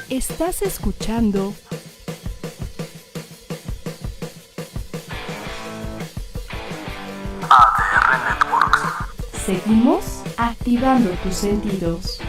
Estás escuchando ADR Networks. Seguimos activando tus sentidos.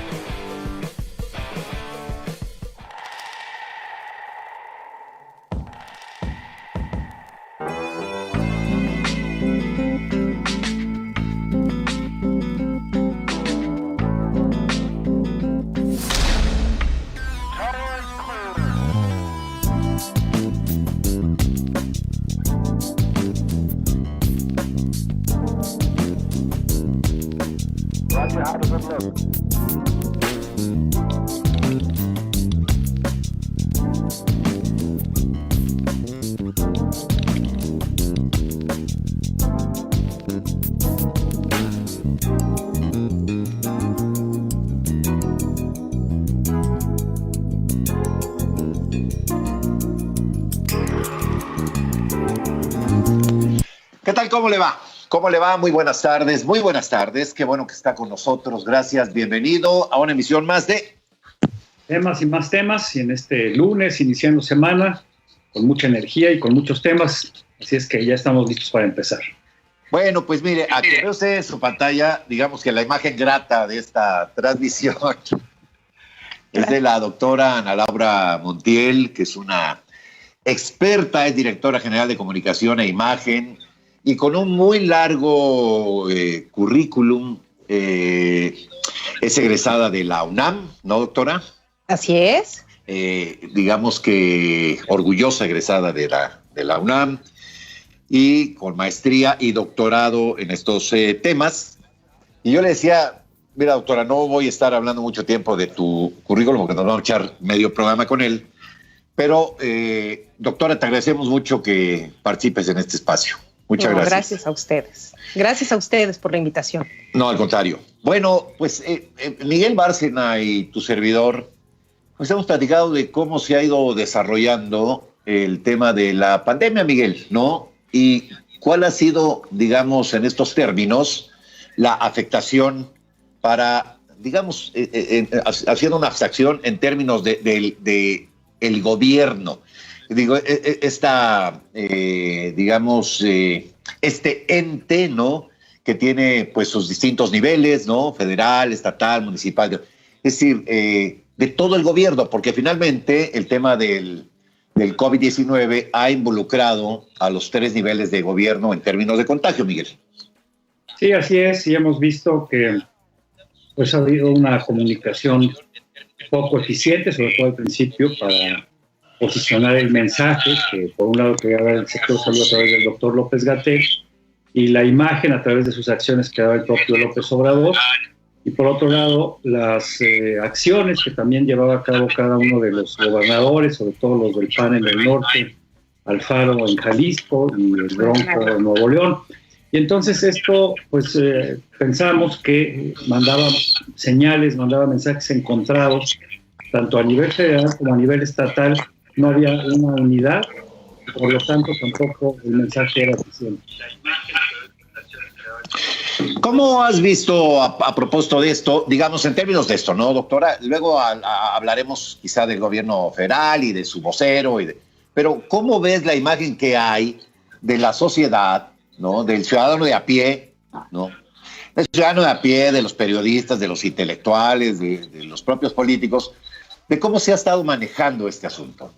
¿Qué tal? ¿Cómo le va? ¿Cómo le va? Muy buenas tardes, muy buenas tardes. Qué bueno que está con nosotros. Gracias. Bienvenido a una emisión más de Temas y más temas, y en este lunes, iniciando semana, con mucha energía y con muchos temas. Así es que ya estamos listos para empezar. Bueno, pues mire, aquí ve usted en su pantalla, digamos que la imagen grata de esta transmisión es de la doctora Ana Laura Montiel, que es una experta, es directora general de comunicación e imagen, y con un muy largo currículum. Es egresada de la UNAM, ¿no, doctora? Así es. Digamos que orgullosa egresada de la UNAM, y con maestría y doctorado en estos temas. Y yo le decía, mira, doctora, no voy a estar hablando mucho tiempo de tu currículum porque nos vamos a echar medio programa con él, pero doctora, te agradecemos mucho que participes en este espacio. Muchas gracias. Gracias a ustedes. Gracias a ustedes por la invitación. No, al contrario. Bueno, pues Miguel Bárcena y tu servidor, pues hemos platicado de cómo se ha ido desarrollando el tema de la pandemia, Miguel, ¿no? Y cuál ha sido, digamos, en estos términos, la afectación para, digamos, haciendo una abstracción en términos de el gobierno. Digo, digamos, este ente, ¿no?, que tiene pues sus distintos niveles, ¿no?, federal, estatal, municipal, es decir, de todo el gobierno, porque finalmente el tema del COVID-19 ha involucrado a los 3 niveles de gobierno en términos de contagio, Miguel. Sí, así es, y hemos visto que pues ha habido una comunicación poco eficiente, sobre todo al principio, para posicionar el mensaje, que por un lado quería dar el sector salud a través del doctor López-Gatell, y la imagen a través de sus acciones que daba el propio López Obrador, y por otro lado las acciones que también llevaba a cabo cada uno de los gobernadores, sobre todo los del PAN en el norte, Alfaro en Jalisco y el Bronco en Nuevo León. Y entonces esto, pues pensamos que mandaba señales, mandaba mensajes encontrados, tanto a nivel federal como a nivel estatal. No había una unidad, por lo tanto tampoco el mensaje era eficiente. ¿Cómo has visto, a propósito de esto, digamos, en términos de esto, ¿no, doctora? Luego hablaremos quizá del gobierno federal y de su vocero, pero ¿cómo ves la imagen que hay de la sociedad, ¿no?, del ciudadano de a pie, ¿no?, del ciudadano de a pie, de los periodistas, de los intelectuales, de los propios políticos, de cómo se ha estado manejando este asunto?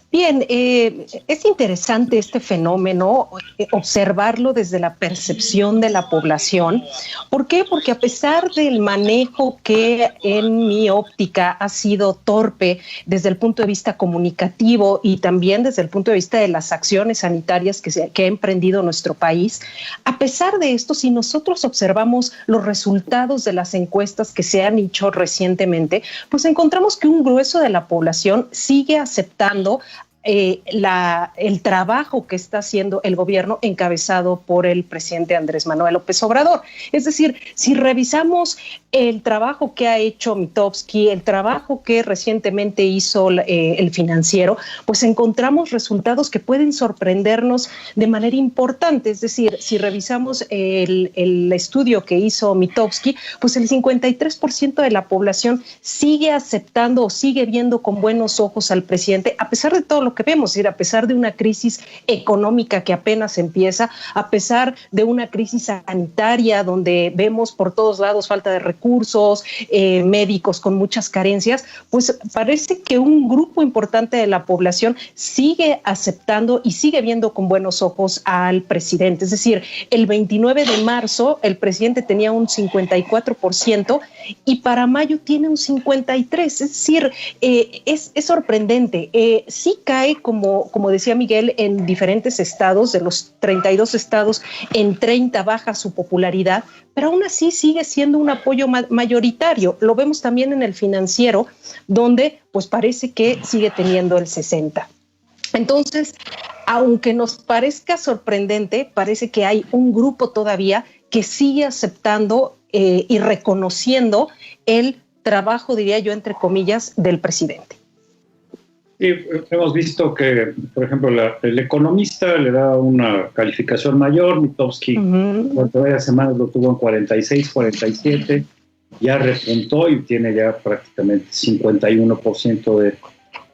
Bien, es interesante este fenómeno, observarlo desde la percepción de la población. ¿Por qué? Porque a pesar del manejo que en mi óptica ha sido torpe desde el punto de vista comunicativo y también desde el punto de vista de las acciones sanitarias que ha emprendido nuestro país, a pesar de esto, si nosotros observamos los resultados de las encuestas que se han hecho recientemente, pues encontramos que un grueso de la población sigue aceptando el trabajo que está haciendo el gobierno encabezado por el presidente Andrés Manuel López Obrador. Es decir, si revisamos el trabajo que ha hecho Mitofsky, el trabajo que recientemente hizo el Financiero, pues encontramos resultados que pueden sorprendernos de manera importante. Es decir, si revisamos el estudio que hizo Mitofsky, pues el 53% de la población sigue aceptando o sigue viendo con buenos ojos al presidente, a pesar de todo lo que vemos, es decir, a pesar de una crisis económica que apenas empieza, a pesar de una crisis sanitaria donde vemos por todos lados falta de recursos, médicos con muchas carencias, pues parece que un grupo importante de la población sigue aceptando y sigue viendo con buenos ojos al presidente. Es decir, el 29 de marzo el presidente tenía un 54% y para mayo tiene un 53%. Es decir, es sorprendente. Sí cae, como decía Miguel, en diferentes estados, de los 32 estados, en 30 baja su popularidad, pero aún así sigue siendo un apoyo mayoritario. Lo vemos también en el Financiero, donde pues parece que sigue teniendo el 60%. Entonces, aunque nos parezca sorprendente, parece que hay un grupo todavía que sigue aceptando y reconociendo el trabajo, diría yo, entre comillas, del presidente. Sí, hemos visto que, por ejemplo, el Economista le da una calificación mayor. Mitofsky, por varias semanas lo tuvo en 46, 47, ya repuntó y tiene ya prácticamente 51%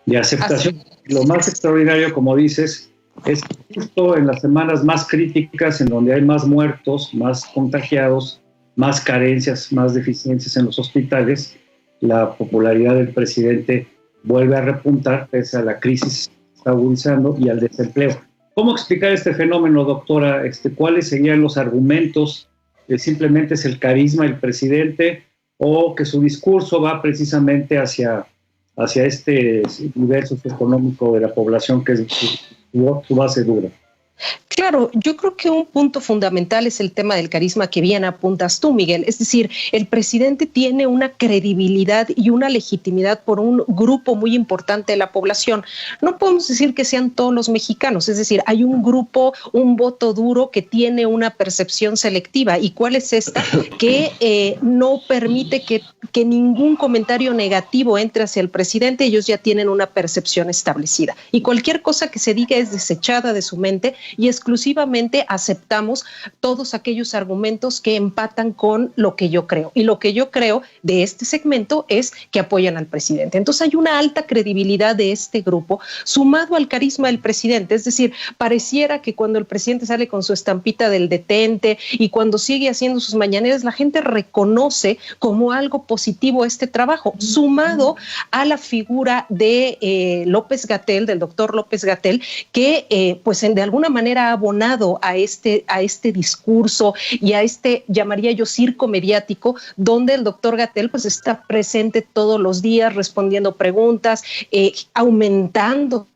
de aceptación. Lo más extraordinario, como dices, es justo en las semanas más críticas, en donde hay más muertos, más contagiados, más carencias, más deficiencias en los hospitales, la popularidad del presidente vuelve a repuntar pese a la crisis está agudizando y al desempleo. ¿Cómo explicar este fenómeno, doctora? ¿Cuáles serían los argumentos? ¿Simplemente es el carisma del presidente o que su discurso va precisamente hacia este nivel socioeconómico de la población que es su base dura? Claro, yo creo que un punto fundamental es el tema del carisma que bien apuntas tú, Miguel. Es decir, el presidente tiene una credibilidad y una legitimidad por un grupo muy importante de la población. No podemos decir que sean todos los mexicanos, es decir, hay un grupo, un voto duro que tiene una percepción selectiva. ¿Y cuál es esta? Que no permite que ningún comentario negativo entre hacia el presidente. Ellos ya tienen una percepción establecida. Y cualquier cosa que se diga es desechada de su mente y exclusivamente aceptamos todos aquellos argumentos que empatan con lo que yo creo. Y lo que yo creo de este segmento es que apoyan al presidente. Entonces hay una alta credibilidad de este grupo sumado al carisma del presidente. Es decir, pareciera que cuando el presidente sale con su estampita del detente y cuando sigue haciendo sus mañaneras, la gente reconoce como algo positivo este trabajo, sumado a la figura de López-Gatell, del doctor López-Gatell, que pues de alguna manera ha abonado a este discurso y a llamaría yo, circo mediático, donde el doctor Gatell pues está presente todos los días respondiendo preguntas, aumentando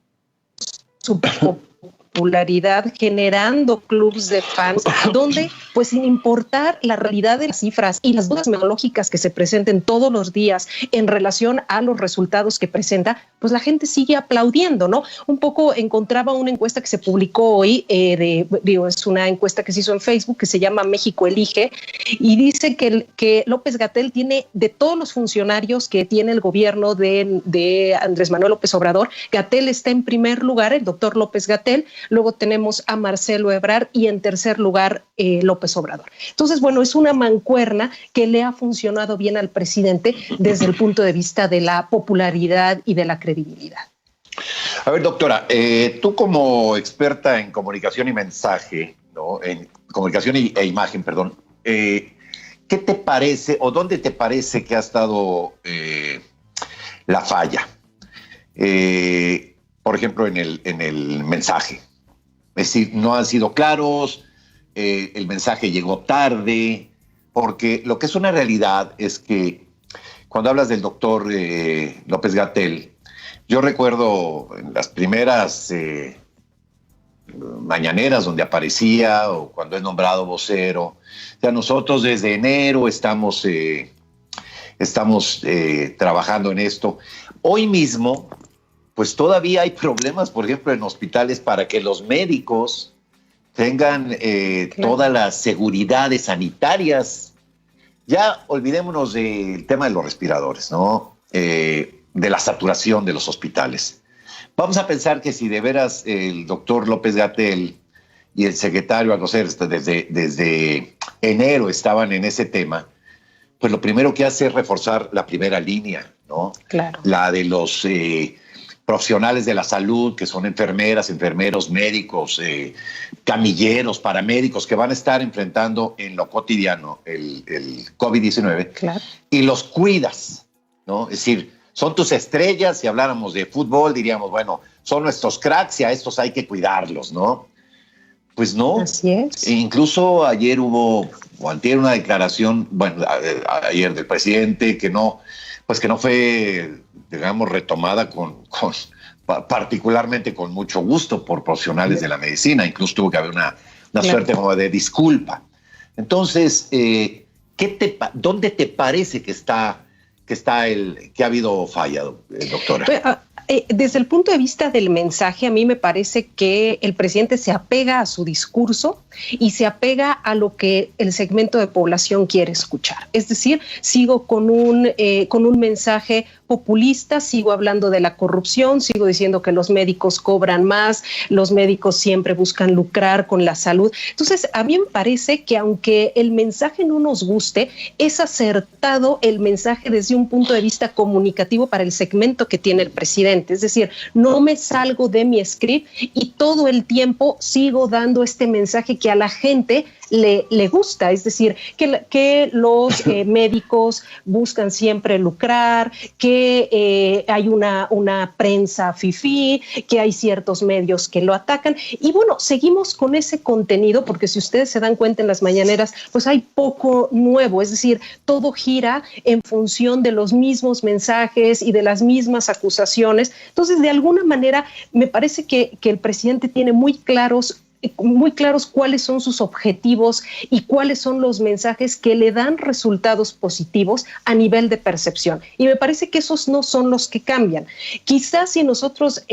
su popularidad, generando clubs de fans, donde pues sin importar la realidad de las cifras y las dudas metodológicas que se presenten todos los días en relación a los resultados que presenta, pues la gente sigue aplaudiendo, ¿no? Un poco encontraba una encuesta que se publicó hoy, es una encuesta que se hizo en Facebook que se llama México Elige y dice que López-Gatell tiene, de todos los funcionarios que tiene el gobierno de Andrés Manuel López Obrador, Gatell está en primer lugar, el doctor López-Gatell, luego tenemos a Marcelo Ebrard y en tercer lugar López Obrador. Entonces, bueno, es una mancuerna que le ha funcionado bien al presidente desde el punto de vista de la popularidad y de la credibilidad. A ver, doctora, tú como experta en comunicación y mensaje, ¿no? En comunicación e imagen, perdón, ¿qué te parece o dónde te parece que ha estado la falla? Por ejemplo, en el mensaje. Es decir, no han sido claros, el mensaje llegó tarde, porque lo que es una realidad es que cuando hablas del doctor López-Gatell, yo recuerdo en las primeras mañaneras donde aparecía o cuando es nombrado vocero, o sea, nosotros desde enero estamos trabajando en esto. Hoy mismo pues todavía hay problemas, por ejemplo, en hospitales para que los médicos tengan todas las seguridades sanitarias. Ya olvidémonos del tema de los respiradores, ¿no? De la saturación de los hospitales. Vamos a pensar que si de veras el doctor López-Gatell y el secretario Alcocer desde enero estaban en ese tema, pues lo primero que hace es reforzar la primera línea, ¿no? Claro. La de los profesionales de la salud, que son enfermeras, enfermeros, médicos, camilleros, paramédicos, que van a estar enfrentando en lo cotidiano el COVID-19. Claro. Y los cuidas, ¿no? Es decir, son tus estrellas. Si habláramos de fútbol, diríamos, bueno, son nuestros cracks y a estos hay que cuidarlos, ¿no? Pues no. Así es. E incluso ayer o antier una declaración, bueno, ayer del presidente que no fue, digamos, retomada particularmente con mucho gusto por profesionales de la medicina. Incluso tuvo que haber una suerte como de disculpa. Entonces, ¿dónde te parece que ha habido falla, doctora? Desde el punto de vista del mensaje, a mí me parece que el presidente se apega a su discurso y se apega a lo que el segmento de población quiere escuchar. Es decir, sigo con un mensaje populista, sigo hablando de la corrupción, sigo diciendo que los médicos cobran más, los médicos siempre buscan lucrar con la salud. Entonces, a mí me parece que aunque el mensaje no nos guste, es acertado el mensaje desde un punto de vista comunicativo para el segmento que tiene el presidente. Es decir, no me salgo de mi script y todo el tiempo sigo dando este mensaje que a la gente le gusta, es decir, que los médicos buscan siempre lucrar, que hay una prensa fifí, que hay ciertos medios que lo atacan. Y bueno, seguimos con ese contenido porque si ustedes se dan cuenta en las mañaneras, pues hay poco nuevo, es decir, todo gira en función de los mismos mensajes y de las mismas acusaciones. Entonces, de alguna manera, me parece que el presidente tiene muy claros cuáles son sus objetivos y cuáles son los mensajes que le dan resultados positivos a nivel de percepción. Y me parece que esos no son los que cambian. Quizás si nosotros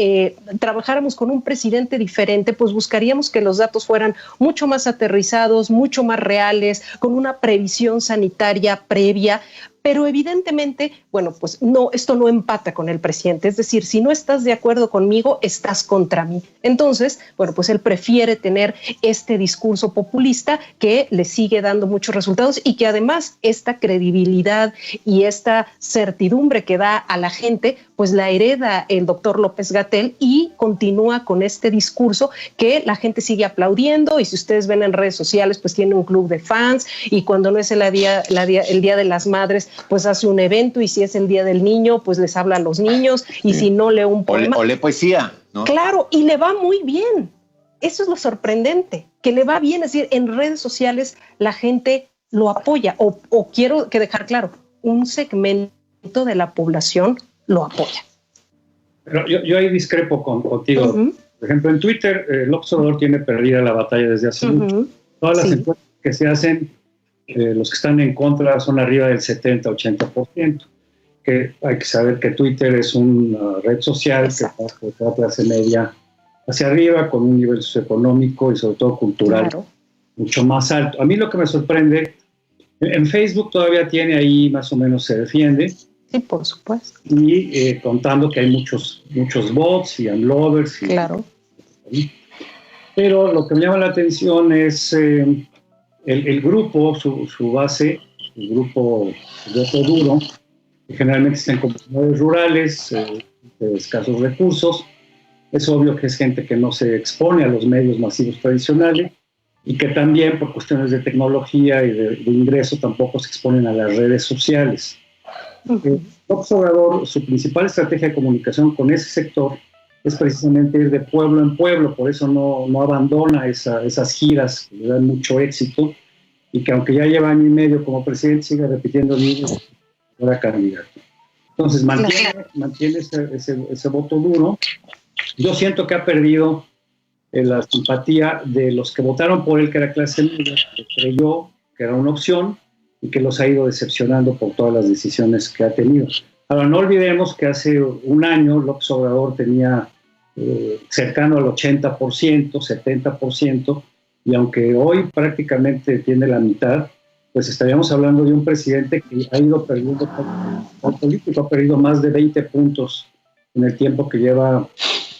trabajáramos con un presidente diferente, pues buscaríamos que los datos fueran mucho más aterrizados, mucho más reales, con una previsión sanitaria previa. Pero evidentemente, bueno, pues no, esto no empata con el presidente. Es decir, si no estás de acuerdo conmigo, estás contra mí. Entonces, bueno, pues él prefiere tener este discurso populista que le sigue dando muchos resultados y que además esta credibilidad y esta certidumbre que da a la gente, pues la hereda el doctor López-Gatell y continúa con este discurso que la gente sigue aplaudiendo. Y si ustedes ven en redes sociales, pues tiene un club de fans y cuando no es el día de las madres, pues hace un evento y si es el Día del Niño, pues les habla a los niños y si no lee un poema. O lee poesía, ¿no? Claro, y le va muy bien. Eso es lo sorprendente, que le va bien. Es decir, en redes sociales la gente lo apoya o quiero que dejar claro, un segmento de la población lo apoya. Pero yo ahí discrepo contigo. Por ejemplo, en Twitter, López Obrador tiene perdida la batalla desde hace mucho. Todas las encuestas que se hacen, los que están en contra son arriba del 70-80%. Que hay que saber que Twitter es una red social que toda la clase media hacia arriba, con un nivel socioeconómico y sobre todo cultural mucho más alto. A mí lo que me sorprende, en Facebook todavía tiene ahí, más o menos se defiende. Sí, por supuesto. Y contando que hay muchos bots y unlovers. Claro. Pero lo que me llama la atención es el grupo, su base, el grupo voto duro, que generalmente está en comunidades rurales, de escasos recursos. Es obvio que es gente que no se expone a los medios masivos tradicionales y que también por cuestiones de tecnología y de ingreso tampoco se exponen a las redes sociales. López Obrador, su principal estrategia de comunicación con ese sector es precisamente ir de pueblo en pueblo, por eso no abandona esas giras que le dan mucho éxito y que aunque ya lleva año y medio como presidente sigue repitiendo líneas para candidato. Entonces mantiene ese voto duro. Yo siento que ha perdido la simpatía de los que votaron por él, que era clase media, que creyó que era una opción y que los ha ido decepcionando por todas las decisiones que ha tenido. Ahora, no olvidemos que hace un año López Obrador tenía cercano al 80%, 70%, y aunque hoy prácticamente tiene la mitad, pues estaríamos hablando de un presidente que ha ido perdiendo, el político ha perdido más de 20 puntos en el tiempo que lleva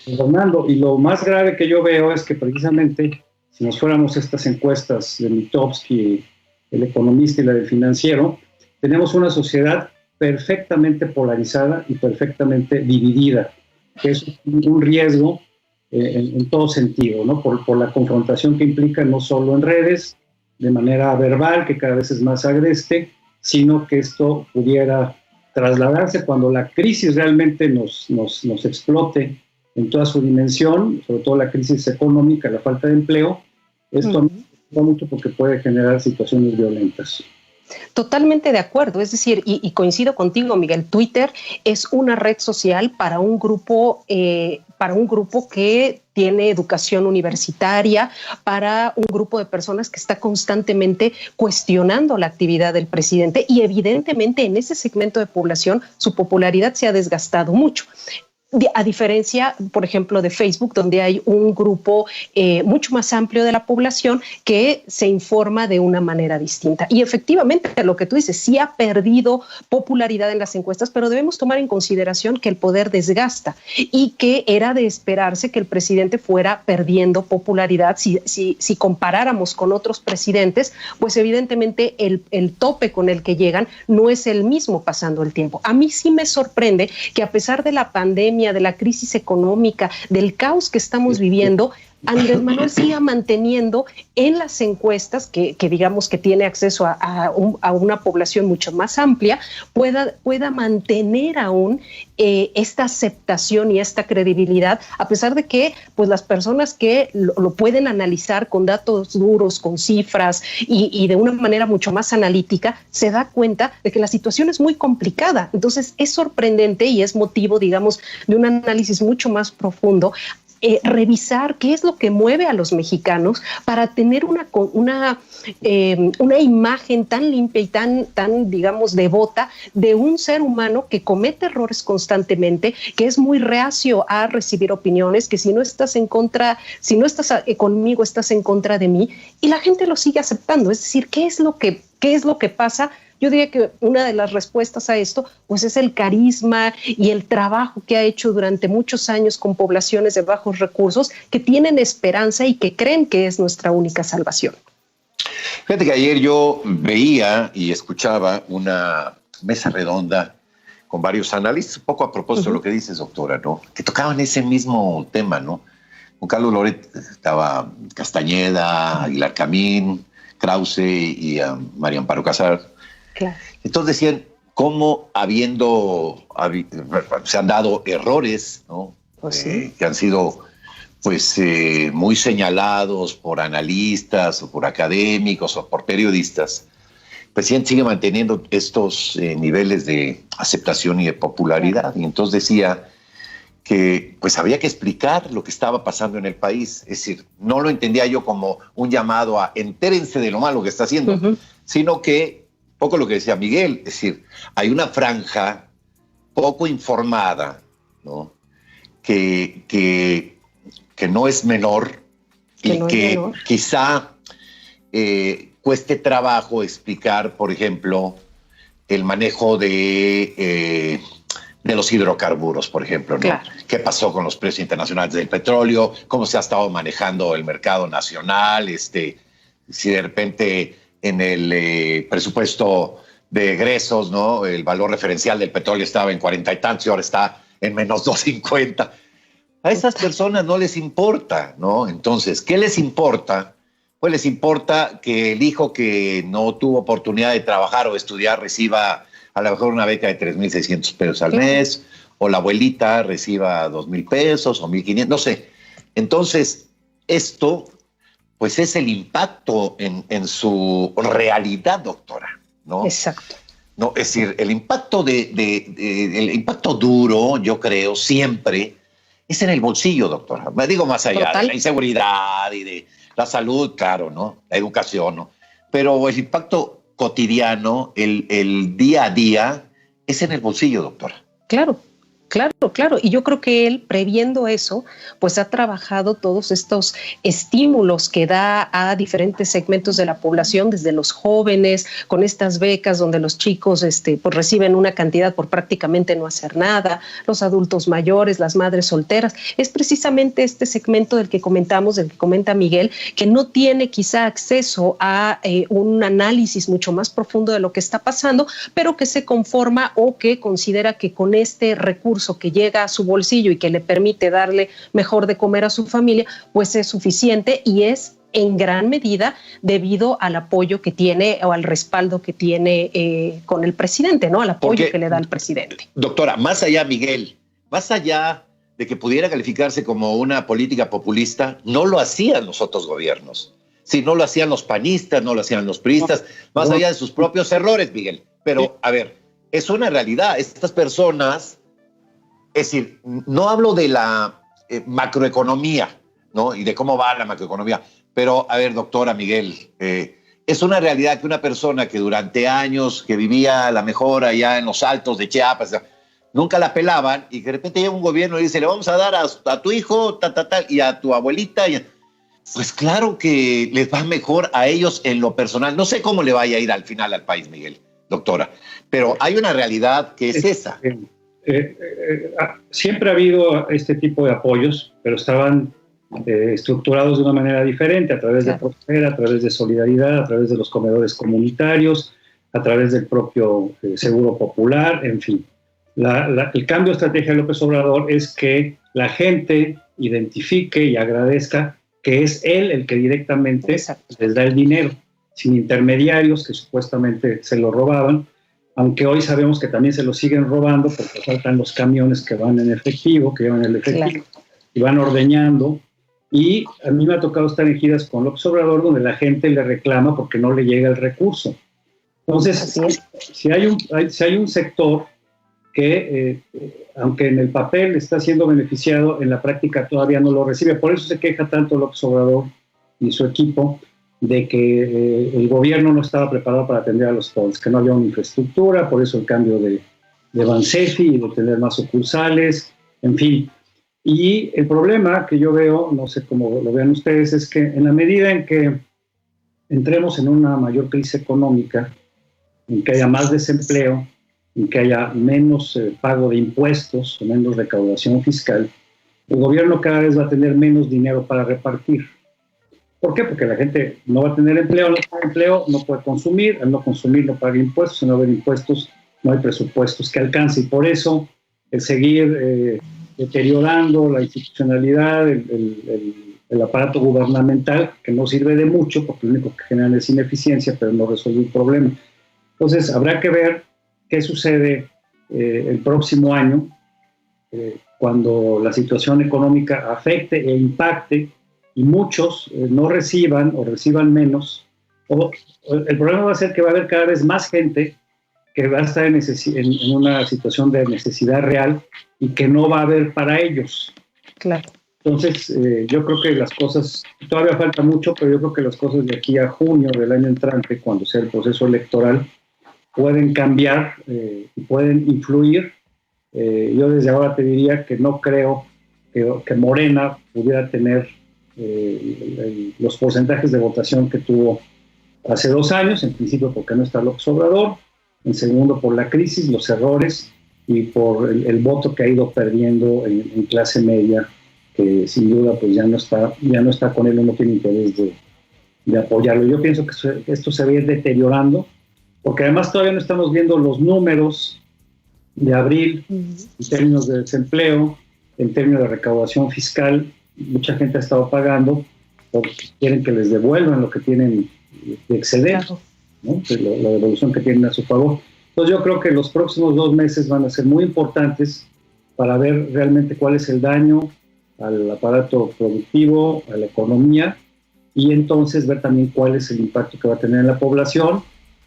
gobernando. Y lo más grave que yo veo es que precisamente, si nos fuéramos estas encuestas de Mitofsky, el Economista y la del Financiero, tenemos una sociedad perfectamente polarizada y perfectamente dividida, que es un riesgo en todo sentido, ¿no? Por la confrontación que implica no solo en redes, de manera verbal, que cada vez es más agreste, sino que esto pudiera trasladarse cuando la crisis realmente nos explote en toda su dimensión, sobre todo la crisis económica, la falta de empleo. Esto me preocupa mucho porque puede generar situaciones violentas. Totalmente de acuerdo, es decir, y coincido contigo, Miguel, Twitter es una red social para un grupo que tiene educación universitaria, para un grupo de personas que está constantemente cuestionando la actividad del presidente, y evidentemente en ese segmento de población su popularidad se ha desgastado mucho. A diferencia, por ejemplo, de Facebook, donde hay un grupo mucho más amplio de la población que se informa de una manera distinta. Y efectivamente, lo que tú dices, sí ha perdido popularidad en las encuestas, pero debemos tomar en consideración que el poder desgasta y que era de esperarse que el presidente fuera perdiendo popularidad. Si comparáramos con otros presidentes, pues evidentemente el tope con el que llegan no es el mismo pasando el tiempo. A mí sí me sorprende que a pesar de la pandemia, de la crisis económica, del caos que estamos viviendo, Andrés Manuel siga manteniendo en las encuestas, que digamos que tiene acceso a una población mucho más amplia, pueda mantener aún esta aceptación y esta credibilidad, a pesar de que pues las personas que lo pueden analizar con datos duros, con cifras y de una manera mucho más analítica, se da cuenta de que la situación es muy complicada. Entonces es sorprendente y es motivo, digamos, de un análisis mucho más profundo, revisar qué es lo que mueve a los mexicanos para tener una imagen tan limpia y tan, digamos, devota de un ser humano que comete errores constantemente, que es muy reacio a recibir opiniones, que si no estás conmigo, estás en contra de mí, y la gente lo sigue aceptando. Es decir, ¿qué es lo que pasa? Yo diría que una de las respuestas a esto pues es el carisma y el trabajo que ha hecho durante muchos años con poblaciones de bajos recursos que tienen esperanza y que creen que es nuestra única salvación. Fíjate que ayer yo veía y escuchaba una mesa redonda con varios analistas, un poco a propósito de lo que dices, doctora, ¿no? Que tocaban ese mismo tema, ¿no? Con Carlos Loret estaba Castañeda, Aguilar Camín, Krause y María Amparo Casar. Claro. Entonces decían cómo se han dado errores, ¿no? Pues sí. Que han sido pues muy señalados por analistas o por académicos o por periodistas. El presidente sigue manteniendo estos niveles de aceptación y de popularidad. Y entonces decía que pues había que explicar lo que estaba pasando en el país. Es decir, no lo entendía yo como un llamado a entérense de lo malo que está haciendo, sino que poco lo que decía Miguel, es decir, hay una franja poco informada, ¿no? que no es menor y que quizá cueste trabajo explicar, por ejemplo, el manejo de los hidrocarburos, por ejemplo, ¿no? Claro. ¿Qué pasó con los precios internacionales del petróleo? ¿Cómo se ha estado manejando el mercado nacional? Si de repente en el presupuesto de egresos, ¿no? El valor referencial del petróleo estaba en 40 y tantos y ahora está en menos 2.50. A esas personas no les importa, ¿no? Entonces, ¿qué les importa? Pues les importa que el hijo que no tuvo oportunidad de trabajar o estudiar reciba a lo mejor una beca de 3.600 pesos al mes, o la abuelita reciba 2.000 pesos o 1.500, no sé. Entonces, esto pues es el impacto en su realidad, doctora, ¿no? Exacto. No, es decir, el impacto el impacto duro, yo creo, siempre es en el bolsillo, doctora. Me digo más allá de la inseguridad y de la salud, claro, ¿no? La educación, ¿no? Pero el impacto cotidiano, el día a día, es en el bolsillo, doctora. Claro. Y yo creo que él, previendo eso, pues ha trabajado todos estos estímulos que da a diferentes segmentos de la población, desde los jóvenes, con estas becas donde los chicos pues reciben una cantidad por prácticamente no hacer nada, los adultos mayores, las madres solteras. Es precisamente este segmento del que comentamos, del que comenta Miguel, que no tiene quizá acceso a un análisis mucho más profundo de lo que está pasando, pero que se conforma o que considera que con este recurso que llega a su bolsillo y que le permite darle mejor de comer a su familia, pues es suficiente, y es en gran medida debido al apoyo que tiene o al respaldo que tiene con el presidente, ¿no? Al apoyo que le da el presidente. Doctora, más allá, Miguel, más allá de que pudiera calificarse como una política populista, no lo hacían los otros gobiernos. Sí, no lo hacían los panistas, no lo hacían los priistas, más allá de sus propios errores, Miguel. Pero, a ver, es una realidad. Estas personas... Es decir, no hablo de la macroeconomía, ¿no? Y de cómo va la macroeconomía. Pero, a ver, doctora Miguel, es una realidad que una persona que durante años, que vivía a la mejor allá en los altos de Chiapas, nunca la pelaban, y que de repente llega un gobierno y dice, le vamos a dar a tu hijo, y a tu abuelita. Pues claro que les va mejor a ellos en lo personal. No sé cómo le vaya a ir al final al país, Miguel, doctora. Pero hay una realidad que es esa. Siempre ha habido este tipo de apoyos, pero estaban estructurados de una manera diferente, a través de Prospera, a través de Solidaridad, a través de los comedores comunitarios, a través del propio Seguro Popular, en fin. El cambio de estrategia de López Obrador es que la gente identifique y agradezca que es él el que directamente les da el dinero, sin intermediarios que supuestamente se lo robaban, aunque hoy sabemos que también se lo siguen robando porque faltan los camiones que van en efectivo, que llevan el efectivo, y van ordeñando. Y a mí me ha tocado estar en giras con López Obrador donde la gente le reclama porque no le llega el recurso. Entonces, si hay un sector que, aunque en el papel está siendo beneficiado, en la práctica todavía no lo recibe. Por eso se queja tanto López Obrador y su equipo de que el gobierno no estaba preparado para atender a los pobres, que no había una infraestructura, por eso el cambio de Bansefi y de tener más sucursales, en fin. Y el problema que yo veo, no sé cómo lo vean ustedes, es que en la medida en que entremos en una mayor crisis económica, en que haya más desempleo, en que haya menos pago de impuestos o menos recaudación fiscal, el gobierno cada vez va a tener menos dinero para repartir. ¿Por qué? Porque la gente no va a tener empleo, no tiene empleo, no puede consumir, al no consumir no paga impuestos, al no haber impuestos no hay presupuestos que alcance, y por eso el seguir deteriorando la institucionalidad, el aparato gubernamental, que no sirve de mucho, porque lo único que generan es ineficiencia, pero no resuelve el problema. Entonces, habrá que ver qué sucede el próximo año, cuando la situación económica afecte e impacte y muchos no reciban o reciban menos. El problema va a ser que va a haber cada vez más gente que va a estar en una situación de necesidad real y que no va a haber para ellos. Claro. Entonces, yo creo que las cosas, todavía falta mucho, pero yo creo que las cosas de aquí a junio del año entrante, cuando sea el proceso electoral, pueden cambiar y pueden influir. Yo desde ahora te diría que no creo que Morena pudiera tener los porcentajes de votación que tuvo hace 2 años, en principio porque no está López Obrador, en segundo por la crisis, los errores y por el voto que ha ido perdiendo en clase media, que sin duda pues ya no está con él, no tiene interés de apoyarlo. Yo pienso que esto se va a ir deteriorando, porque además todavía no estamos viendo los números de abril en términos de desempleo, en términos de recaudación fiscal. Mucha gente ha estado pagando porque quieren que les devuelvan lo que tienen de exceder, claro, ¿no? La devolución que tienen a su favor. Entonces yo creo que los próximos 2 meses van a ser muy importantes para ver realmente cuál es el daño al aparato productivo, a la economía, y entonces ver también cuál es el impacto que va a tener en la población,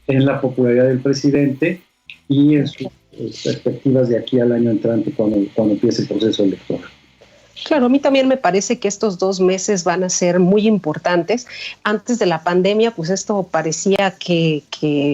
en la popularidad del presidente y en sus perspectivas de aquí al año entrante cuando empiece el proceso electoral. Claro, a mí también me parece que estos 2 meses van a ser muy importantes. Antes de la pandemia, pues esto parecía que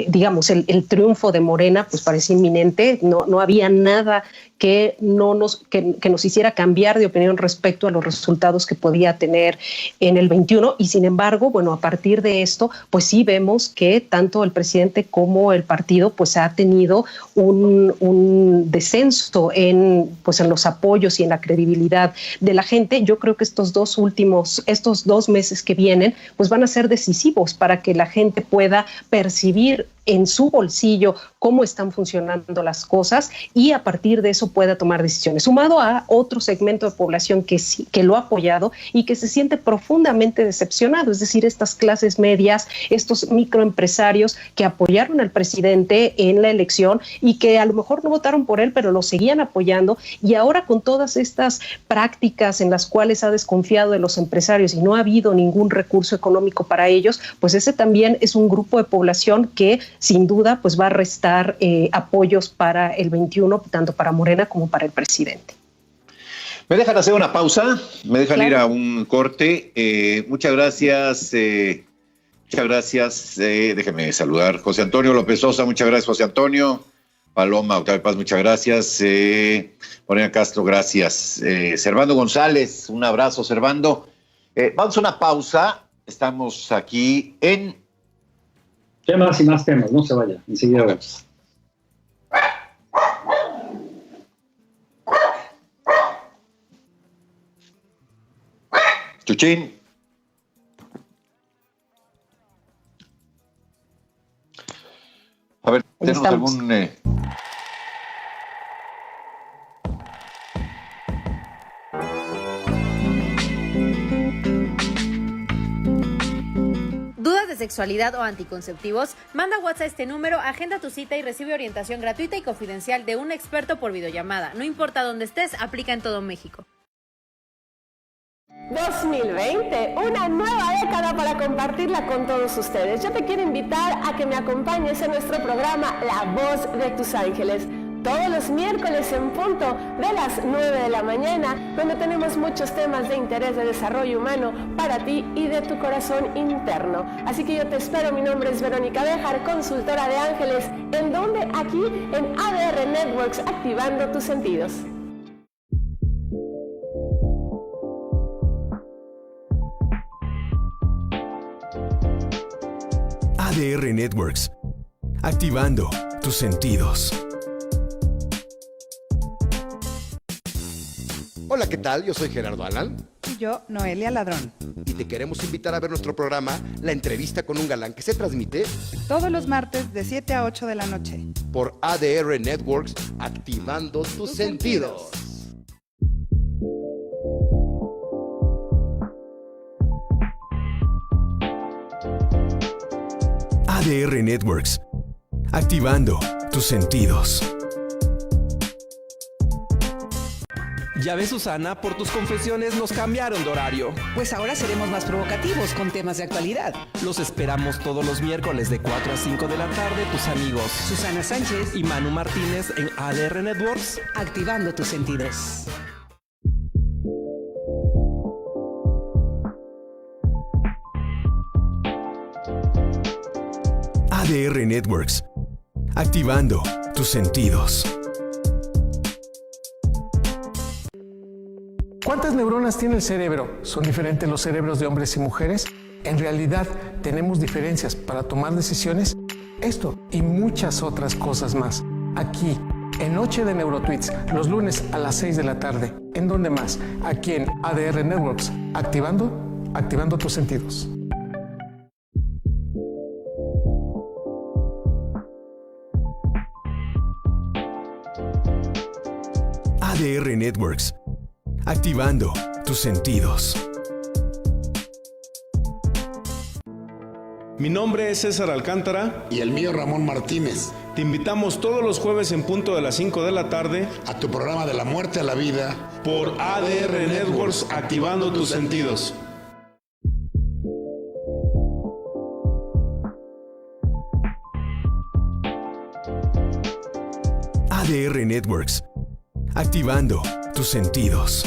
digamos, el triunfo de Morena, pues parecía inminente. No había nada que nos hiciera cambiar de opinión respecto a los resultados que podía tener en el 21. Y sin embargo, bueno, a partir de esto, pues sí vemos que tanto el presidente como el partido, pues ha tenido un descenso en los apoyos y en la credibilidad de la gente. Yo creo que estos 2 meses que vienen, pues van a ser decisivos para que la gente pueda percibir en su bolsillo cómo están funcionando las cosas y a partir de eso pueda tomar decisiones, sumado a otro segmento de población que lo ha apoyado y que se siente profundamente decepcionado, es decir, estas clases medias, estos microempresarios que apoyaron al presidente en la elección y que a lo mejor no votaron por él, pero lo seguían apoyando, y ahora con todas estas prácticas en las cuales ha desconfiado de los empresarios y no ha habido ningún recurso económico para ellos, pues ese también es un grupo de población que sin duda pues va a restar apoyos para el 21, tanto para Morena como para el presidente. ¿Me dejan hacer una pausa? ¿Me dejan Claro. ir a un corte? Muchas gracias. Muchas gracias. Déjeme saludar. José Antonio López Sosa, muchas gracias, José Antonio. Paloma Octavio Paz, muchas gracias. Morena Castro, gracias. Servando González, un abrazo, Servando. Vamos a una pausa. Estamos aquí en... Temas y más temas, no se vaya, enseguida vamos. Chuchín. A ver, ¿tenemos Estamos. algún... ¿Dudas de sexualidad o anticonceptivos? Manda WhatsApp a este número, agenda tu cita y recibe orientación gratuita y confidencial de un experto por videollamada. No importa dónde estés, aplica en todo México. 2020, una nueva década para compartirla con todos ustedes. Yo te quiero invitar a que me acompañes en nuestro programa La Voz de tus Ángeles, todos los miércoles en punto de las 9 de la mañana, donde tenemos muchos temas de interés de desarrollo humano para ti y de tu corazón interno. Así que yo te espero. Mi nombre es Verónica Béjar, consultora de ángeles. ¿En dónde? Aquí en ADR Networks, activando tus sentidos. ADR Networks, activando tus sentidos. Hola, ¿qué tal? Yo soy Gerardo Alan Y yo, Noelia Ladrón. y te queremos invitar a ver nuestro programa La Entrevista con un Galán, que se transmite Todos los martes de 7 a 8 de la noche. por ADR Networks, activando tus sentidos. ADR Networks, activando tus sentidos. Ya ves, Susana, por tus confesiones nos cambiaron de horario. Pues ahora seremos más provocativos con temas de actualidad. Los esperamos todos los miércoles de 4 a 5 de la tarde, tus amigos Susana Sánchez, y Manu Martínez en ADR Networks. activando tus sentidos. ADR Networks, activando tus sentidos. ¿Cuántas neuronas tiene el cerebro? ¿Son diferentes los cerebros de hombres y mujeres? ¿En realidad tenemos diferencias para tomar decisiones? Esto y muchas otras cosas más. Aquí, en Noche de Neurotweets, los lunes a las 6 de la tarde. ¿En dónde más? Aquí en ADR Networks, activando tus sentidos. ADR Networks, activando tus sentidos. Mi nombre es César Alcántara. Y el mío, Ramón Martínez. Te invitamos todos los jueves en punto de las 5 de la tarde a tu programa De la Muerte a la Vida por ADR Networks, activando tus sentidos. ADR Networks, activando tus sentidos.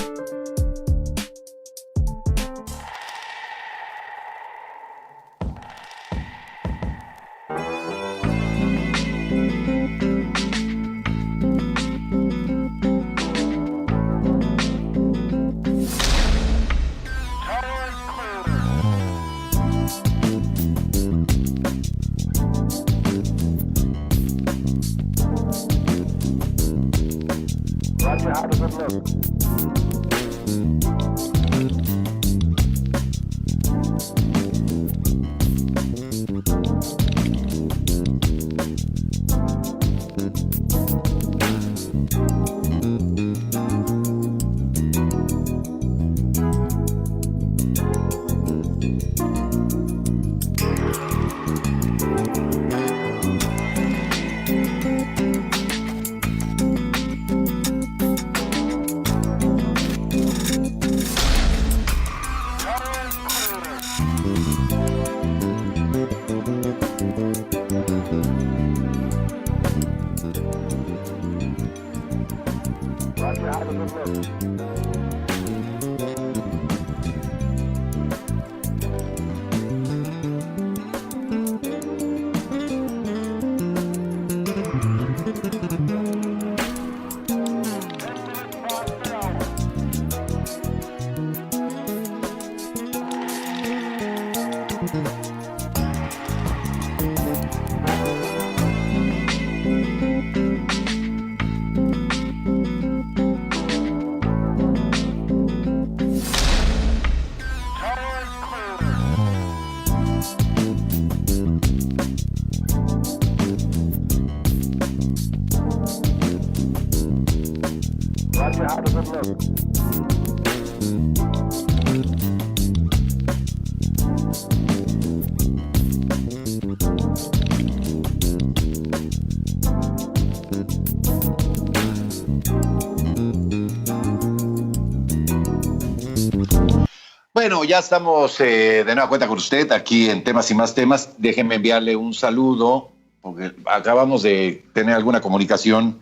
Bueno, ya estamos de nueva cuenta con usted aquí en Temas y Más Temas. Déjenme enviarle un saludo, porque acabamos de tener alguna comunicación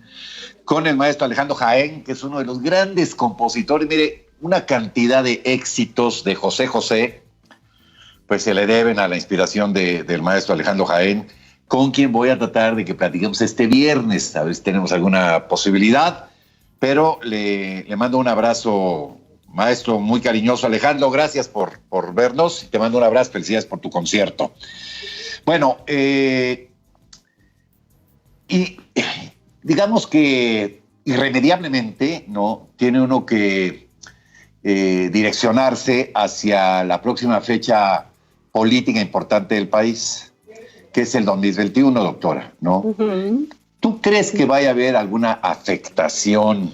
con el maestro Alejandro Jaén, que es uno de los grandes compositores. Mire, una cantidad de éxitos de José José, pues se le deben a la inspiración del maestro Alejandro Jaén, con quien voy a tratar de que platiquemos este viernes, a ver si tenemos alguna posibilidad, pero le mando un abrazo, maestro, muy cariñoso. Alejandro, gracias por vernos y te mando un abrazo, felicidades por tu concierto. Bueno, y digamos que irremediablemente, ¿no? Tiene uno que direccionarse hacia la próxima fecha política importante del país, que es el 2021, doctora, ¿no? Uh-huh. ¿Tú crees que vaya a haber alguna afectación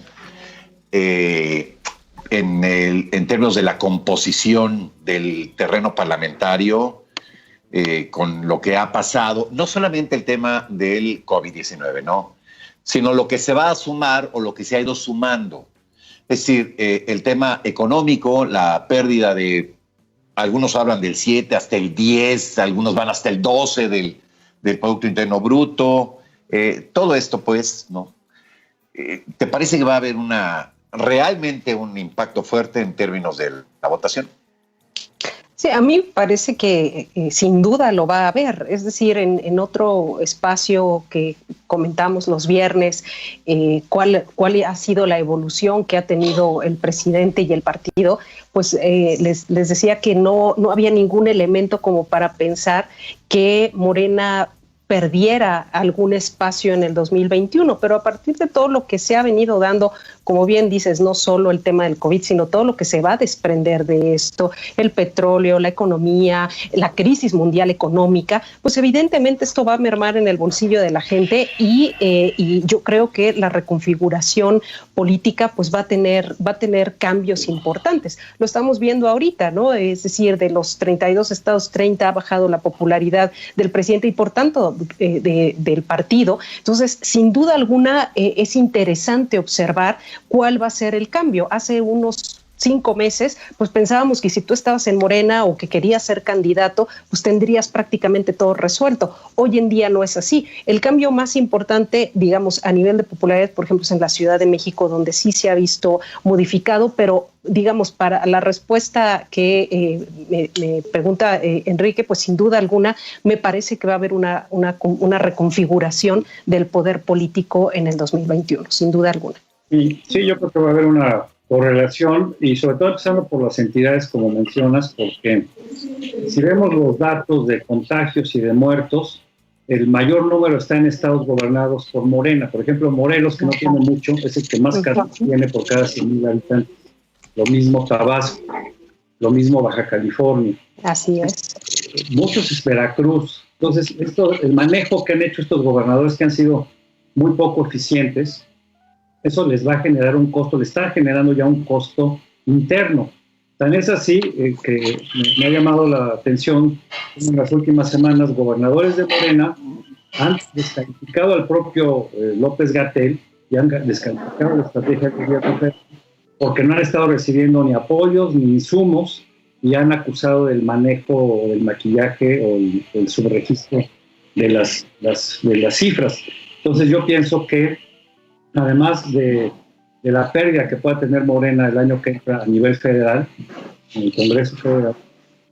en términos de la composición del terreno parlamentario con lo que ha pasado? No solamente el tema del COVID-19, ¿no?, sino lo que se va a sumar o lo que se ha ido sumando. Es decir, el tema económico, la pérdida de, algunos hablan del 7 hasta el 10, algunos van hasta el 12 del Producto Interno Bruto, todo esto, pues, ¿no? ¿Te parece que va a haber realmente un impacto fuerte en términos de la votación? Sí, a mí parece que sin duda lo va a haber. Es decir, en otro espacio que comentamos los viernes, cuál ha sido la evolución que ha tenido el presidente y el partido, pues les decía que no había ningún elemento como para pensar que Morena perdiera algún espacio en el 2021, pero a partir de todo lo que se ha venido dando, como bien dices, no solo el tema del COVID, sino todo lo que se va a desprender de esto, el petróleo, la economía, la crisis mundial económica, pues evidentemente esto va a mermar en el bolsillo de la gente y yo creo que la reconfiguración política pues va a tener cambios importantes. Lo estamos viendo ahorita, ¿no? Es decir, de los 32 estados, 30 ha bajado la popularidad del presidente y por tanto del partido. Entonces, sin duda alguna, es interesante observar cuál va a ser el cambio. Hace unos 5 meses, pues pensábamos que si tú estabas en Morena o que querías ser candidato, pues tendrías prácticamente todo resuelto. Hoy en día no es así. El cambio más importante, digamos, a nivel de popularidad, por ejemplo, es en la Ciudad de México, donde sí se ha visto modificado, pero digamos, para la respuesta que me pregunta Enrique, pues sin duda alguna me parece que va a haber una reconfiguración del poder político en el 2021, sin duda alguna. Sí, yo creo que va a haber una correlación y sobre todo empezando por las entidades como mencionas, porque si vemos los datos de contagios y de muertos, el mayor número está en estados gobernados por Morena. Por ejemplo, Morelos, que no tiene mucho, es el que más casos tiene por cada 100,000 habitantes. Lo mismo Tabasco, lo mismo Baja California. Así es. Muchos es Veracruz. Entonces, el manejo que han hecho estos gobernadores, que han sido muy poco eficientes, eso les va a generar un costo, le está generando ya un costo interno. Tan es así que me ha llamado la atención en las últimas semanas, gobernadores de Morena han descalificado al propio López-Gatell y han descalificado la estrategia del gobierno federal porque no han estado recibiendo ni apoyos ni insumos y han acusado del manejo o del maquillaje o el subregistro de las cifras. Entonces yo pienso que además de la pérdida que pueda tener Morena el año que entra a nivel federal, en el Congreso Federal,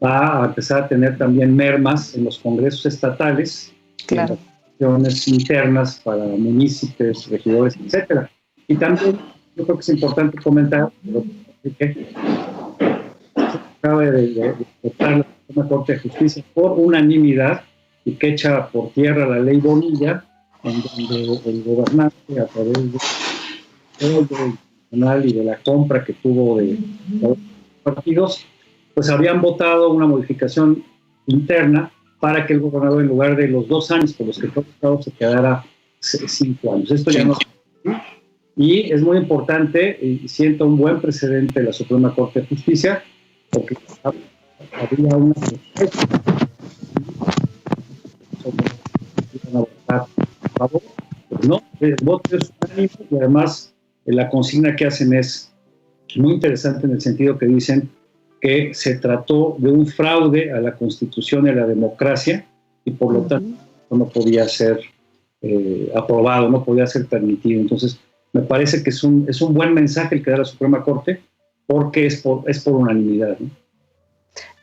va a empezar a tener también mermas en los congresos estatales, claro, en las elecciones internas para municipios, regidores, etcétera. Y también yo creo que es importante comentar que se acaba de votar la Suprema Corte de Justicia por unanimidad y que echa por tierra la ley Bonilla, en donde el gobernante, a través de y de la compra que tuvo de los partidos, pues habían votado una modificación interna para que el gobernador, en lugar de los 2 años por los que fue votado, se quedara 5 años. Esto ya no es así, y es muy importante y sienta un buen precedente la Suprema Corte de Justicia, porque habría una favor, pues no, el voto es unánime y además la consigna que hacen es muy interesante en el sentido que dicen que se trató de un fraude a la Constitución y a la democracia y por lo tanto no podía ser aprobado, no podía ser permitido. Entonces me parece que es un buen mensaje el que da la Suprema Corte porque es por unanimidad, ¿no?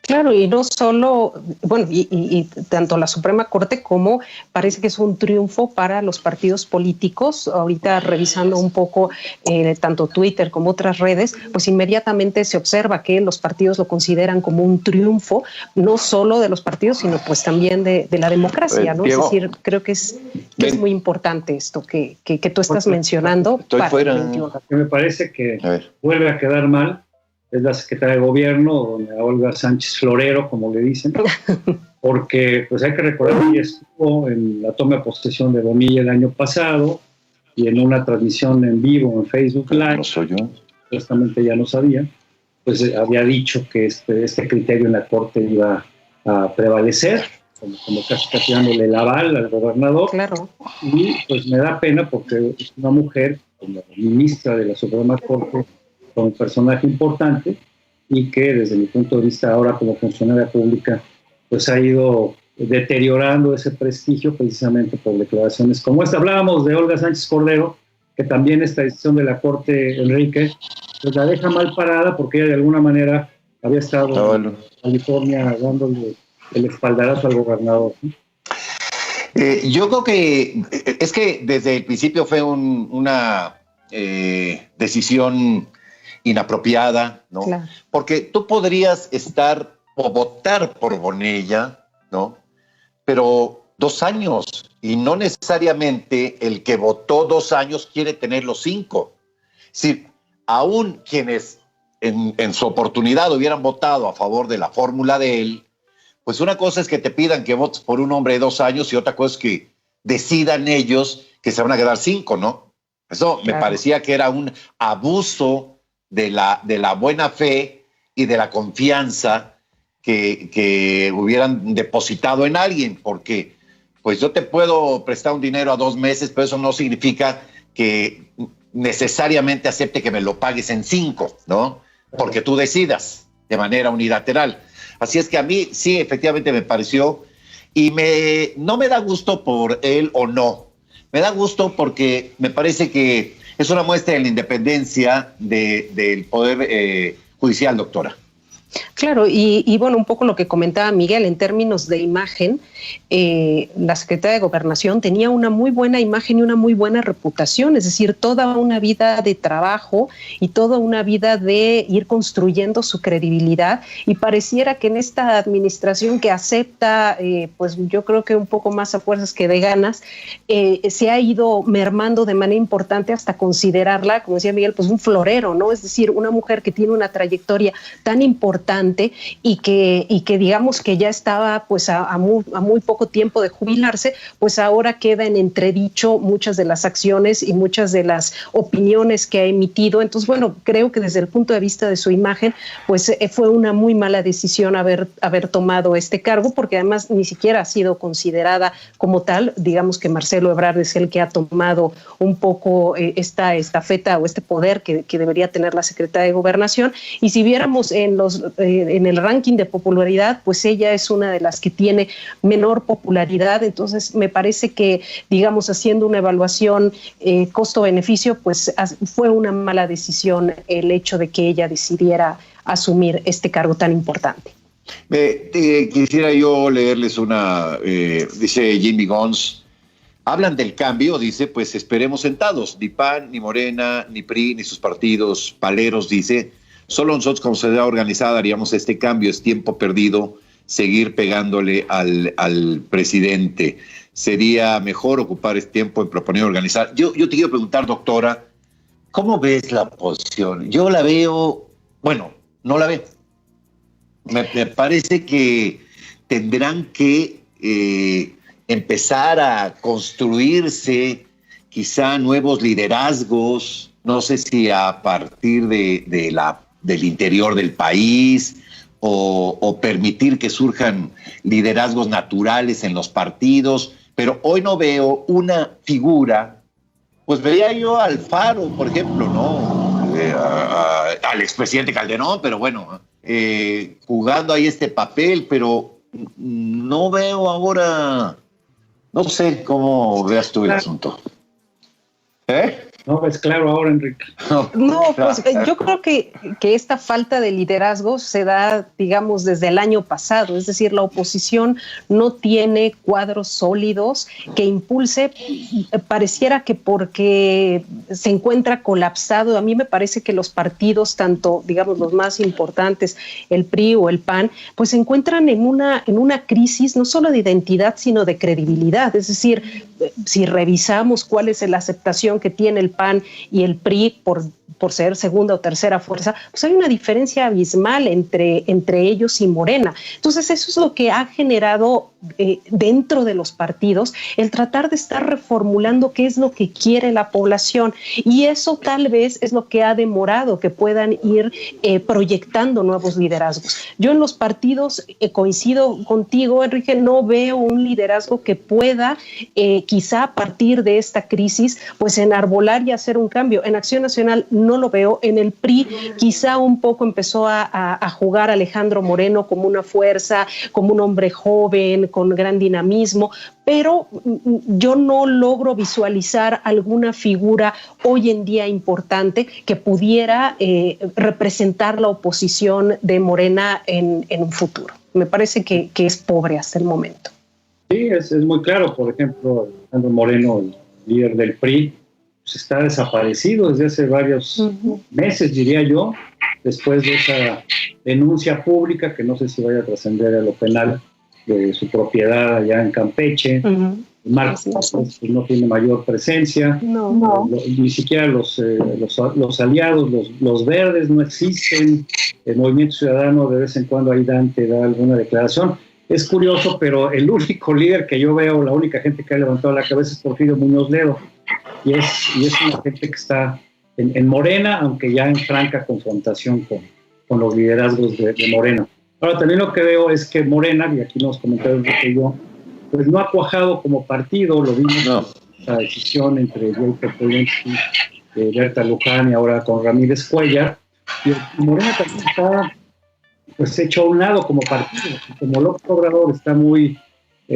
Claro, y no solo, bueno, y tanto la Suprema Corte como parece que es un triunfo para los partidos políticos. Ahorita revisando un poco tanto Twitter como otras redes, pues inmediatamente se observa que los partidos lo consideran como un triunfo, no solo de los partidos, sino pues también de la democracia, ¿no? Diego, es decir, creo que es muy importante esto que tú estás mencionando. Estoy fuera. Me parece que vuelve a quedar mal es la secretaria de Gobierno, doña Olga Sánchez Florero, como le dicen, porque pues hay que recordar que ella estuvo en la toma de posesión de Bonilla el año pasado y en una transmisión en vivo en Facebook Live, no soy yo, supuestamente ya no sabía, pues había dicho que este criterio en la Corte iba a prevalecer, como casi dándole el aval al gobernador. Claro. Y pues me da pena porque es una mujer, como ministra de la Suprema Corte, con un personaje importante y que desde mi punto de vista ahora como funcionaria pública pues ha ido deteriorando ese prestigio precisamente por declaraciones como esta. Hablábamos de Olga Sánchez Cordero, que también esta decisión de la Corte, Enrique, pues la deja mal parada porque ella de alguna manera había estado en California dándole el espaldarazo al gobernador, ¿no? Yo creo que es que desde el principio fue una decisión inapropiada, ¿no? Claro. Porque tú podrías estar o votar por Bonilla, ¿no? Pero 2 años, y no necesariamente el que votó 2 años quiere tener los 5. Es decir, aún quienes en su oportunidad hubieran votado a favor de la fórmula de él, pues una cosa es que te pidan que votes por un hombre de 2 años y otra cosa es que decidan ellos que se van a quedar 5, ¿no? Eso claro. Me parecía que era un abuso de la buena fe y de la confianza que hubieran depositado en alguien, porque pues yo te puedo prestar un dinero a 2 meses, pero eso no significa que necesariamente acepte que me lo pagues en 5, ¿no? Porque tú decidas de manera unilateral. Así es que a mí sí, efectivamente me pareció, y no me da gusto por él o no, me da gusto porque me parece que es una muestra de la independencia del Poder Judicial, doctora. Claro, y bueno, un poco lo que comentaba Miguel, en términos de imagen, la Secretaría de Gobernación tenía una muy buena imagen y una muy buena reputación, es decir, toda una vida de trabajo y toda una vida de ir construyendo su credibilidad, y pareciera que en esta administración que acepta, pues yo creo que un poco más a fuerzas que de ganas, se ha ido mermando de manera importante hasta considerarla, como decía Miguel, pues un florero, ¿no? Es decir, una mujer que tiene una trayectoria tan importante y que digamos que ya estaba pues a muy poco tiempo de jubilarse, pues ahora queda en entredicho muchas de las acciones y muchas de las opiniones que ha emitido. Entonces, bueno, creo que desde el punto de vista de su imagen, pues fue una muy mala decisión haber tomado este cargo, porque además ni siquiera ha sido considerada como tal. Digamos que Marcelo Ebrard es el que ha tomado un poco esta estafeta o este poder que debería tener la Secretaría de Gobernación, y si viéramos en el ranking de popularidad, pues ella es una de las que tiene menor popularidad. Entonces me parece que, digamos, haciendo una evaluación costo-beneficio, pues fue una mala decisión el hecho de que ella decidiera asumir este cargo tan importante. Quisiera yo leerles dice Jimmy Gons, hablan del cambio, dice, pues esperemos sentados, ni PAN, ni Morena, ni PRI, ni sus partidos paleros, dice, solo nosotros como sociedad organizada haríamos este cambio, es tiempo perdido seguir pegándole al presidente. Sería mejor ocupar este tiempo en proponer organizar. Yo te quiero preguntar, doctora, ¿cómo ves la oposición? Yo la veo, bueno, no la veo. Me parece que tendrán que empezar a construirse quizá nuevos liderazgos, no sé si a partir del interior del país, o permitir que surjan liderazgos naturales en los partidos, pero hoy no veo una figura. Pues veía yo a Alfaro, por ejemplo, ¿no? Al expresidente Calderón, pero bueno, jugando ahí este papel, pero no veo ahora, no sé cómo veas tú el asunto. No, es claro ahora, Enrique. No, pues yo creo que esta falta de liderazgo se da, digamos, desde el año pasado. Es decir, la oposición no tiene cuadros sólidos que impulse. Pareciera que porque se encuentra colapsado. A mí me parece que los partidos, tanto, digamos, los más importantes, el PRI o el PAN, pues se encuentran en una crisis no solo de identidad, sino de credibilidad. Es decir, si revisamos cuál es la aceptación que tiene el PAN y el PRI por ser segunda o tercera fuerza, pues hay una diferencia abismal entre ellos y Morena. Entonces eso es lo que ha generado dentro de los partidos el tratar de estar reformulando qué es lo que quiere la población, y eso tal vez es lo que ha demorado que puedan ir proyectando nuevos liderazgos. Yo en los partidos coincido contigo, Enrique, no veo un liderazgo que pueda quizá a partir de esta crisis pues enarbolar y hacer un cambio. En Acción Nacional no lo veo. En el PRI quizá un poco empezó a jugar Alejandro Moreno como una fuerza, como un hombre joven, con gran dinamismo, pero yo no logro visualizar alguna figura hoy en día importante que pudiera representar la oposición de Morena en un futuro. Me parece que es pobre hasta el momento. Sí, es muy claro. Por ejemplo, Alejandro Moreno, el líder del PRI, pues está desaparecido desde hace varios meses, diría yo, después de esa denuncia pública, que no sé si vaya a trascender a lo penal, de su propiedad allá en Campeche. Marcos pues, no tiene mayor presencia. Ni siquiera los aliados, los verdes no existen. El Movimiento Ciudadano de vez en cuando ahí da alguna declaración. Es curioso, pero el único líder que yo veo, la única gente que ha levantado la cabeza es Porfirio Muñoz Ledo. Y es una gente que está en Morena, aunque ya en franca confrontación con los liderazgos de Morena. Ahora, también lo que veo es que Morena, y aquí nos comentaron que yo, pues no ha cuajado como partido. Lo vimos la decisión entre Jacob Polensky, Berta Luján y ahora con Ramírez Cuellar. Y Morena también está pues hecho a un lado como partido. Como López Obrador está muy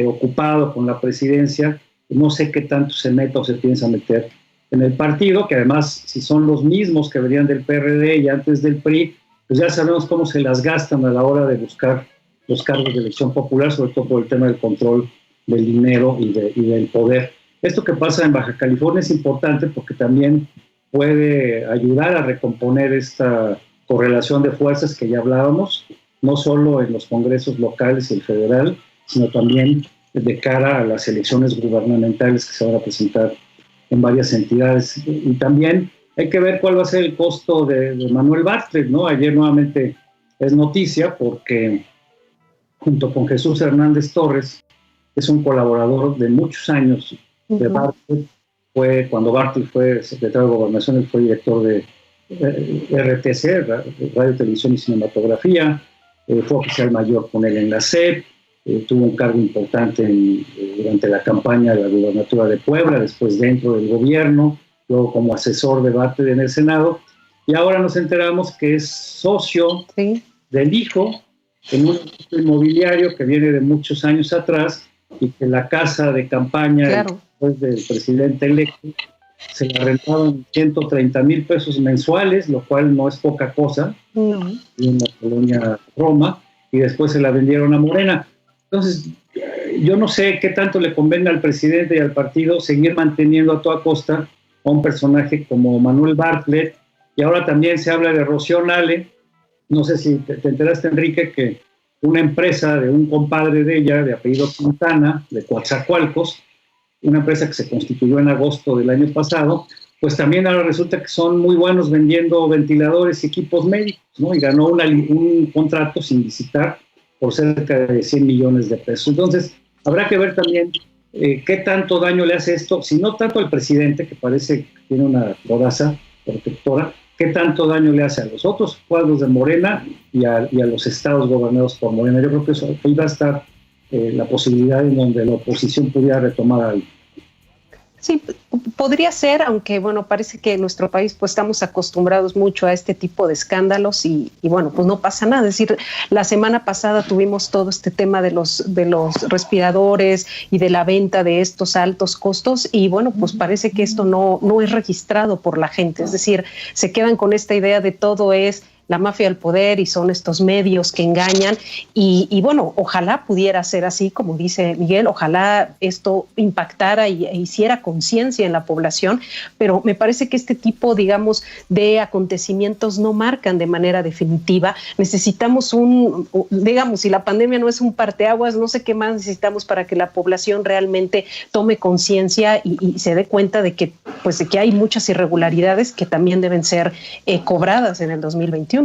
ocupado con la presidencia, no sé qué tanto se meta o se piensa meter en el partido, que además, si son los mismos que venían del PRD y antes del PRI, pues ya sabemos cómo se las gastan a la hora de buscar los cargos de elección popular, sobre todo por el tema del control del dinero y del poder. Esto que pasa en Baja California es importante porque también puede ayudar a recomponer esta correlación de fuerzas que ya hablábamos, no solo en los congresos locales y el federal, sino también de cara a las elecciones gubernamentales que se van a presentar en varias entidades. Y también hay que ver cuál va a ser el costo de Manuel Bartlett, ¿no? Ayer nuevamente es noticia porque junto con Jesús Hernández Torres, es un colaborador de muchos años de Bartlett. Cuando Bartlett fue secretario de Gobernación, él fue director de RTC, Radio, Televisión y Cinematografía, fue oficial mayor con él en la SEP, tuvo un cargo importante durante la campaña de la gubernatura de Puebla, después dentro del gobierno, luego como asesor de Bartlett en el Senado, y ahora nos enteramos que es socio del hijo en un inmobiliario que viene de muchos años atrás y que la casa de campaña después del presidente electo se la rentaban 130,000 pesos mensuales, lo cual no es poca cosa, en la colonia Roma, y después se la vendieron a Morena. Entonces, yo no sé qué tanto le convenga al presidente y al partido seguir manteniendo a toda costa a un personaje como Manuel Bartlett, y ahora también se habla de Rocío Nale. No sé si te enteraste, Enrique, que una empresa de un compadre de ella, de apellido Quintana, de Coatzacoalcos, una empresa que se constituyó en agosto del año pasado, pues también ahora resulta que son muy buenos vendiendo ventiladores y equipos médicos, ¿no? Y ganó un contrato sin licitar por cerca de 100 millones de pesos. Entonces, habrá que ver también qué tanto daño le hace esto, si no tanto al presidente, que parece que tiene una coraza protectora, qué tanto daño le hace a los otros cuadros de Morena y a los estados gobernados por Morena. Yo creo que eso ahí va a estar la posibilidad en donde la oposición pudiera retomar algo. Sí, podría ser, aunque bueno, parece que en nuestro país pues estamos acostumbrados mucho a este tipo de escándalos y bueno, pues no pasa nada. Es decir, la semana pasada tuvimos todo este tema de los respiradores y de la venta de estos altos costos y bueno, pues parece que esto no es registrado por la gente. Es decir, se quedan con esta idea de todo es la mafia del poder y son estos medios que engañan y bueno, ojalá pudiera ser así, como dice Miguel, ojalá esto impactara e hiciera conciencia en la población, pero me parece que este tipo, digamos, de acontecimientos no marcan de manera definitiva. Necesitamos digamos, si la pandemia no es un parteaguas, no sé qué más necesitamos para que la población realmente tome conciencia y se dé cuenta de que, pues, de que hay muchas irregularidades que también deben ser cobradas en el 2021.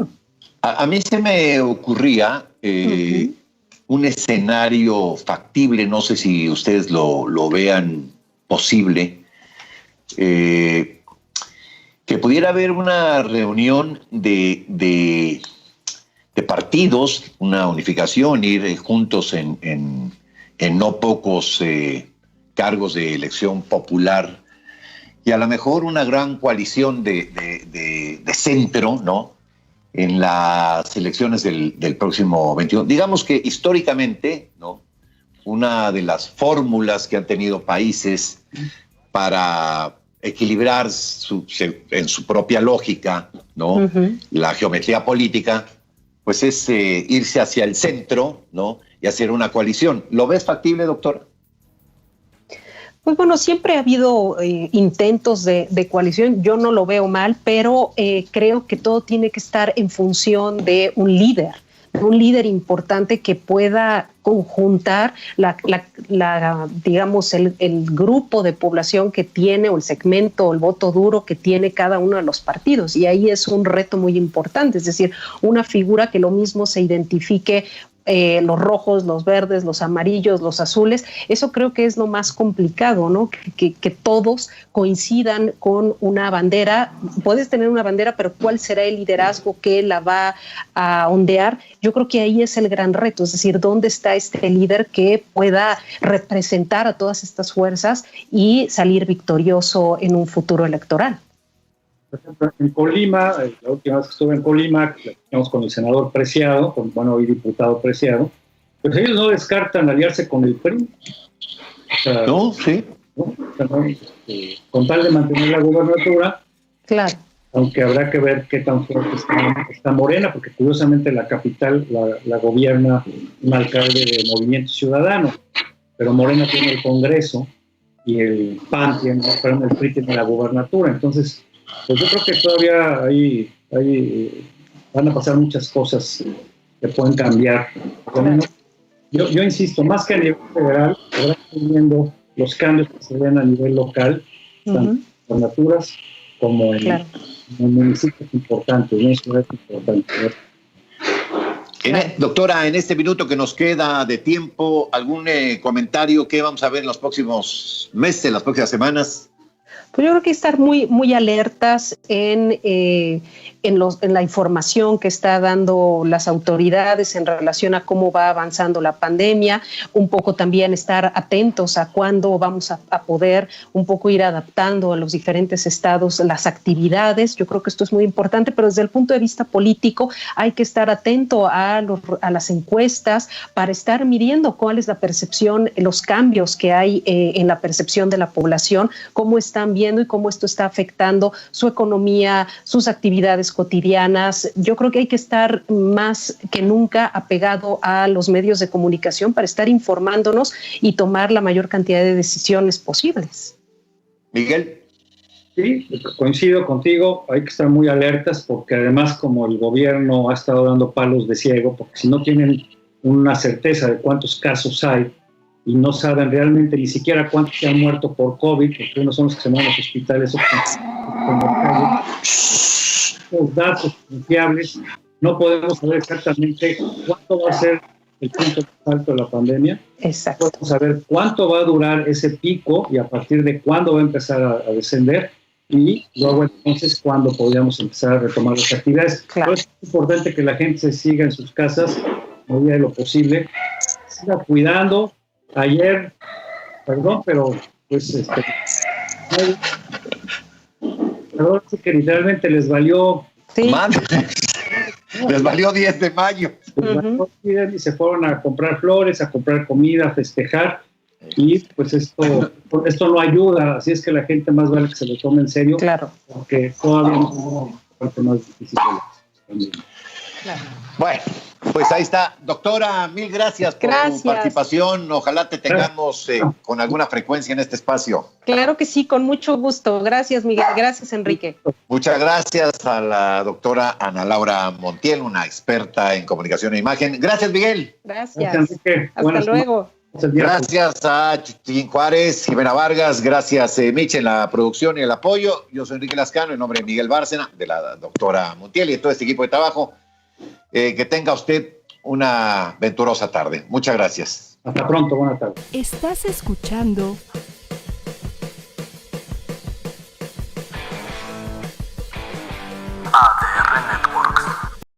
A mí se me ocurría un escenario factible, no sé si ustedes lo vean posible, que pudiera haber una reunión de partidos, una unificación, ir juntos en no pocos cargos de elección popular y a lo mejor una gran coalición de centro, ¿no? En las elecciones del próximo 21. Digamos que históricamente, ¿no? Una de las fórmulas que han tenido países para equilibrar en su propia lógica, ¿no? La geometría política, pues es irse hacia el centro, ¿no? Y hacer una coalición. ¿Lo ves factible, doctor? Pues bueno, siempre ha habido intentos de coalición, yo no lo veo mal, pero creo que todo tiene que estar en función de un líder importante que pueda conjuntar digamos, el grupo de población que tiene, o el segmento, o el voto duro que tiene cada uno de los partidos. Y ahí es un reto muy importante, es decir, una figura que lo mismo se identifique los rojos, los verdes, los amarillos, los azules. Eso creo que es lo más complicado, ¿no? Que todos coincidan con una bandera. Puedes tener una bandera, pero ¿cuál será el liderazgo que la va a ondear? Yo creo que ahí es el gran reto, es decir, ¿dónde está este líder que pueda representar a todas estas fuerzas y salir victorioso en un futuro electoral? Por ejemplo, en Colima, la última vez que estuve en Colima, platicamos con el senador Preciado, hoy diputado Preciado, pues ellos no descartan aliarse con el PRI. O sea, ¿no? Sí. ¿no? Con tal de mantener la gubernatura, claro, aunque habrá que ver qué tan fuerte está Morena, porque curiosamente la capital la gobierna un alcalde de Movimiento Ciudadano, pero Morena tiene el Congreso y el PAN tiene, el PRI tiene la gubernatura. Entonces, pues yo creo que todavía ahí van a pasar muchas cosas que pueden cambiar. Yo insisto, más que a nivel federal, habrá que ir viendo los cambios que se ven a nivel local, tanto en gubernaturas como en municipios importantes, en ciudades importantes. Doctora, en este minuto que nos queda de tiempo, ¿algún comentario que vamos a ver en los próximos meses, en las próximas semanas? Pues yo creo que estar muy alertas en la información que está dando las autoridades en relación a cómo va avanzando la pandemia, un poco también estar atentos a cuándo vamos a poder un poco ir adaptando a los diferentes estados las actividades. Yo creo que esto es muy importante, pero desde el punto de vista político hay que estar atento a las encuestas para estar midiendo cuál es la percepción, los cambios que hay en la percepción de la población, cómo están viendo y cómo esto está afectando su economía, sus actividades cotidianas. Yo creo que hay que estar más que nunca apegado a los medios de comunicación para estar informándonos y tomar la mayor cantidad de decisiones posibles. Miguel. Sí, coincido contigo, hay que estar muy alertas porque además como el gobierno ha estado dando palos de ciego, porque si no tienen una certeza de cuántos casos hay, y no saben realmente ni siquiera cuántos se han muerto por COVID, porque unos son los que se mueren en los hospitales, los datos confiables, no podemos saber exactamente cuánto va a ser el punto más alto de la pandemia. Exacto. Podemos saber cuánto va a durar ese pico y a partir de cuándo va a empezar a descender y luego entonces cuándo podríamos empezar a retomar las actividades. Claro. Por eso es importante que la gente se siga en sus casas a medida de lo posible, siga cuidando. Ayer, perdón, pero pues perdón, que literalmente les valió. Sí. Les valió 10 de mayo. Les valió y se fueron a comprar flores, a comprar comida, a festejar. Y pues esto no ayuda, así es que la gente más vale que se lo tome en serio. Claro. Porque todavía no es una parte más difícil de claro. Bueno, pues ahí está. Doctora, mil gracias por tu participación. Ojalá te tengamos con alguna frecuencia en este espacio. Claro que sí, con mucho gusto. Gracias, Miguel. Gracias, Enrique. Muchas gracias a la doctora Ana Laura Montiel, una experta en comunicación e imagen. Gracias, Miguel. Gracias. Enrique. Hasta luego. Gracias a Chiquín Juárez, Jimena Vargas, gracias Mitch en la producción y el apoyo. Yo soy Enrique Lascano, en nombre de Miguel Bárcena, de la doctora Montiel y de todo este equipo de trabajo. Que tenga usted una venturosa tarde. Muchas gracias. Hasta pronto, buenas tardes. Estás escuchando